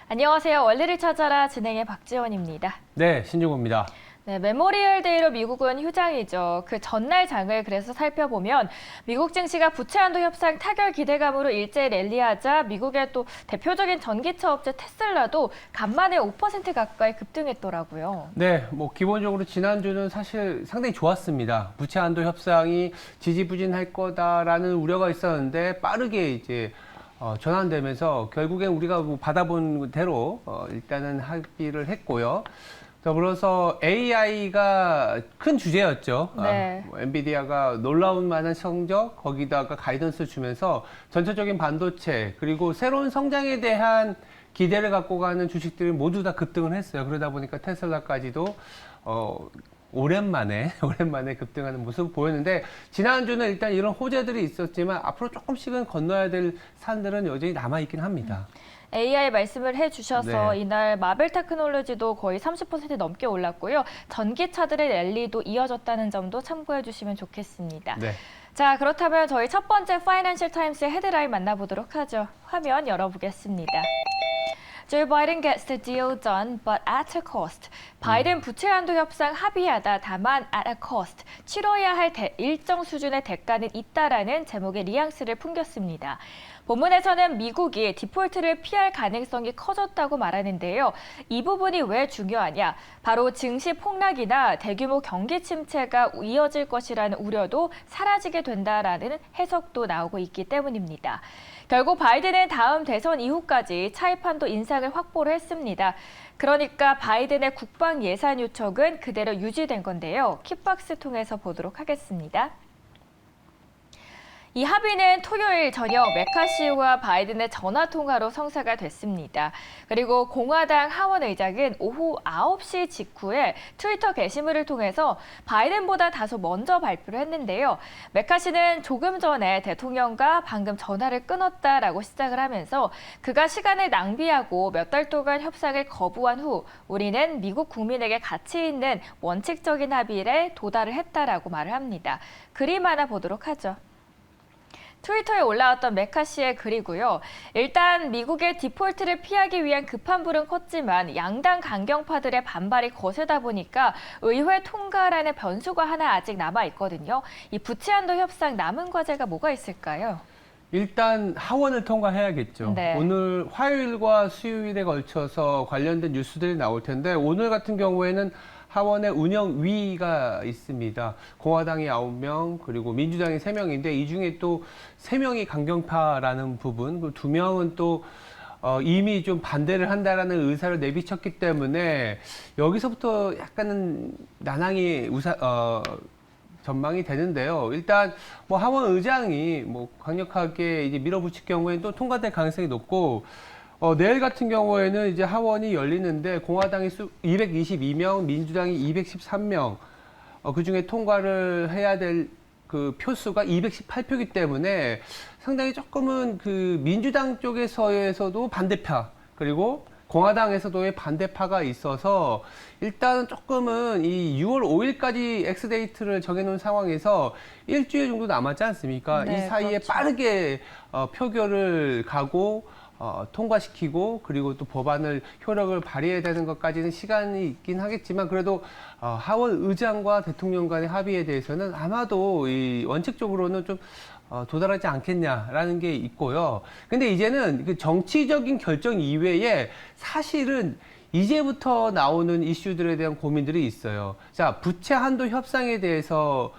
안녕하세요. 원리를 찾아라 진행의 박지원입니다. 네, 신중호입니다. 네, 메모리얼 데이로 미국은 휴장이죠. 그 전날 장을 그래서 살펴보면 미국 증시가 부채 한도 협상 타결 기대감으로 일제히 랠리하자 미국의 또 대표적인 전기차 업체 테슬라도 간만에 5% 가까이 급등했더라고요. 네, 기본적으로 지난주는 사실 상당히 좋았습니다. 부채 한도 협상이 지지부진할 거다라는 우려가 있었는데 빠르게 이제 전환되면서 결국엔 우리가 받아본 대로 일단은 합의를 했고요. 더불어서 AI가 큰 주제였죠. 네. 엔비디아가 놀라운 만한 성적, 거기다가 가이던스를 주면서 전체적인 반도체, 그리고 새로운 성장에 대한 기대를 갖고 가는 주식들이 모두 다 급등을 했어요. 그러다 보니까 테슬라까지도, 오랜만에 급등하는 모습을 보였는데, 지난주는 일단 이런 호재들이 있었지만, 앞으로 조금씩은 건너야 될 산들은 여전히 남아있긴 합니다. AI 말씀을 해주셔서 네. 이날 마벨 테크놀로지도 거의 30% 넘게 올랐고요. 전기차들의 랠리도 이어졌다는 점도 참고해 주시면 좋겠습니다. 네. 자, 그렇다면 저희 첫 번째 파이낸셜 타임스의 헤드라인 만나보도록 하죠. 화면 열어보겠습니다. Joe Biden gets the deal done, but at a cost. 바이든 부채 한도 협상 합의하다 다만 at a cost. 치러야 할 일정 수준의 대가는 있다라는 제목의 뉘앙스를 풍겼습니다. 본문에서는 미국이 디폴트를 피할 가능성이 커졌다고 말하는데요. 이 부분이 왜 중요하냐? 바로 증시 폭락이나 대규모 경기 침체가 이어질 것이라는 우려도 사라지게 된다라는 해석도 나오고 있기 때문입니다. 결국 바이든은 다음 대선 이후까지 차입한도 인상을 확보를 했습니다. 그러니까 바이든의 국방 예산 요청은 그대로 유지된 건데요. 킥박스 통해서 보도록 하겠습니다. 이 합의는 토요일 저녁 메카시와 바이든의 전화통화로 성사가 됐습니다. 그리고 공화당 하원 의장은 오후 9시 직후에 트위터 게시물을 통해서 바이든보다 다소 먼저 발표를 했는데요. 메카시는 조금 전에 대통령과 방금 전화를 끊었다라고 시작을 하면서 그가 시간을 낭비하고 몇 달 동안 협상을 거부한 후 우리는 미국 국민에게 가치 있는 원칙적인 합의에 도달을 했다라고 말을 합니다. 그림 하나 보도록 하죠. 트위터에 올라왔던 메카시의 글이고요. 일단 미국의 디폴트를 피하기 위한 급한 불은 컸지만 양당 강경파들의 반발이 거세다 보니까 의회 통과라는 변수가 하나 아직 남아있거든요. 이 부채 한도 협상 남은 과제가 뭐가 있을까요? 일단 하원을 통과해야겠죠. 네. 오늘 화요일과 수요일에 걸쳐서 관련된 뉴스들이 나올 텐데 오늘 같은 경우에는 하원의 운영위가 있습니다. 공화당이 9명, 그리고 민주당이 3명인데 이 중에 또 3명이 강경파라는 부분, 그리고 2명은 또 이미 좀 반대를 한다라는 의사를 내비쳤기 때문에 여기서부터 약간은 난항이 전망이 되는데요. 일단 하원 의장이 강력하게 이제 밀어붙일 경우에는 또 통과될 가능성이 높고 내일 같은 경우에는 이제 하원이 열리는데 공화당이 222명, 민주당이 213명, 그 중에 통과를 해야 될 그 표수가 218표이기 때문에 상당히 조금은 그 민주당 쪽에서도 반대파, 그리고 공화당에서도의 반대파가 있어서 일단은 조금은 이 6월 5일까지 엑스데이트를 정해놓은 상황에서 일주일 정도 남았지 않습니까? 네, 이 사이에 그렇죠. 빠르게 표결을 가고 통과시키고 그리고 또 법안을 효력을 발휘해야 되는 것까지는 시간이 있긴 하겠지만 그래도 하원 의장과 대통령 간의 합의에 대해서는 아마도 이 원칙적으로는 좀 도달하지 않겠냐라는 게 있고요. 근데 이제는 그 정치적인 결정 이외에 사실은 이제부터 나오는 이슈들에 대한 고민들이 있어요. 자, 부채 한도 협상에 대해서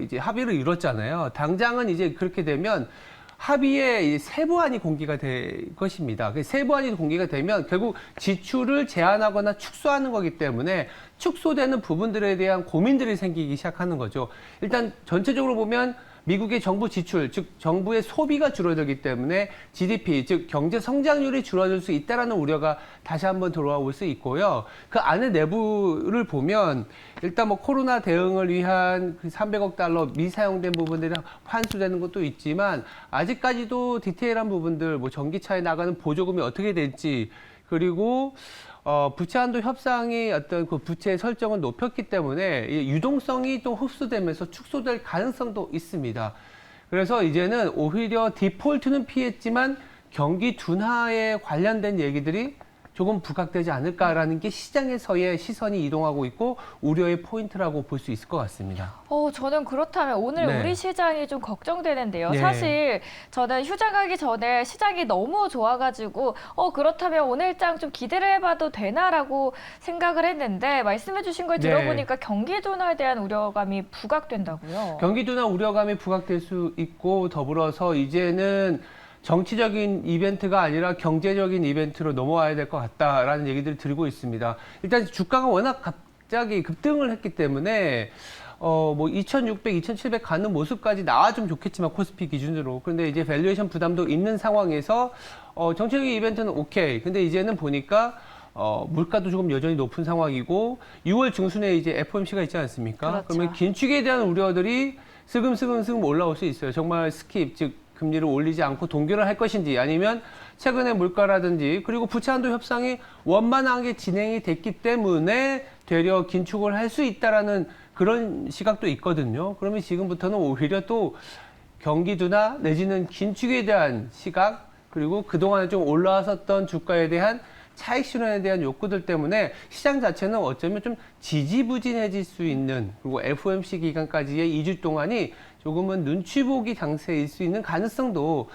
이제 합의를 이뤘잖아요. 당장은 이제 그렇게 되면 합의의 세부안이 공개가 될 것입니다. 그 세부안이 공개가 되면 결국 지출을 제한하거나 축소하는 거기 때문에 축소되는 부분들에 대한 고민들이 생기기 시작하는 거죠. 일단 전체적으로 보면 미국의 정부 지출, 즉 정부의 소비가 줄어들기 때문에 GDP, 즉 경제 성장률이 줄어들 수 있다라는 우려가 다시 한번 들어올 수 있고요. 그 안에 내부를 보면 일단 코로나 대응을 위한 그 300억 달러 미사용된 부분들이 환수되는 것도 있지만 아직까지도 디테일한 부분들, 전기차에 나가는 보조금이 어떻게 될지, 그리고 부채 한도 협상이 어떤 그 부채 설정을 높였기 때문에 이 유동성이 또 흡수되면서 축소될 가능성도 있습니다. 그래서 이제는 오히려 디폴트는 피했지만 경기 둔화에 관련된 얘기들이 조금 부각되지 않을까라는 게 시장에서의 시선이 이동하고 있고 우려의 포인트라고 볼 수 있을 것 같습니다. 저는 그렇다면 오늘 네. 우리 시장이 좀 걱정되는데요. 네. 사실 저는 휴장 가기 전에 시장이 너무 좋아가지고 그렇다면 오늘장 좀 기대를 해봐도 되나라고 생각을 했는데 말씀해 주신 걸 네. 들어보니까 경기 둔화에 대한 우려감이 부각된다고요. 경기 둔화 우려감이 부각될 수 있고 더불어서 이제는 정치적인 이벤트가 아니라 경제적인 이벤트로 넘어와야 될 것 같다라는 얘기들을 드리고 있습니다. 일단 주가가 워낙 갑자기 급등을 했기 때문에 뭐 2,600, 2,700 가는 모습까지 나와주면 좋겠지만 코스피 기준으로. 그런데 이제 밸류에이션 부담도 있는 상황에서 정치적인 이벤트는 오케이. 근데 이제는 보니까 물가도 조금 여전히 높은 상황이고 6월 중순에 이제 FOMC가 있지 않습니까? 그렇죠. 그러면 긴축에 대한 우려들이 슬금슬금 올라올 수 있어요. 정말 스킵, 즉 금리를 올리지 않고 동결을 할 것인지 아니면 최근에 물가라든지 그리고 부채 한도 협상이 원만하게 진행이 됐기 때문에 되려 긴축을 할 수 있다라는 그런 시각도 있거든요. 그러면 지금부터는 오히려 또 경기 둔화 내지는 긴축에 대한 시각 그리고 그동안에 좀 올라왔었던 주가에 대한 차익 실현에 대한 욕구들 때문에 시장 자체는 어쩌면 좀 지지부진해질 수 있는 그리고 FOMC 기간까지의 2주 동안이 조금은 눈치 보기 장세일 수 있는 가능성도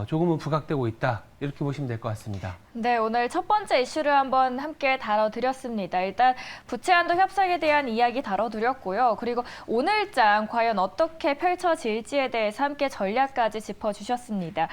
조금은 부각되고 있다. 이렇게 보시면 될 것 같습니다. 네, 오늘 첫 번째 이슈를 한번 함께 다뤄드렸습니다. 일단 부채 한도 협상에 대한 이야기 다뤄드렸고요. 그리고 오늘장 과연 어떻게 펼쳐질지에 대해서 함께 전략까지 짚어주셨습니다.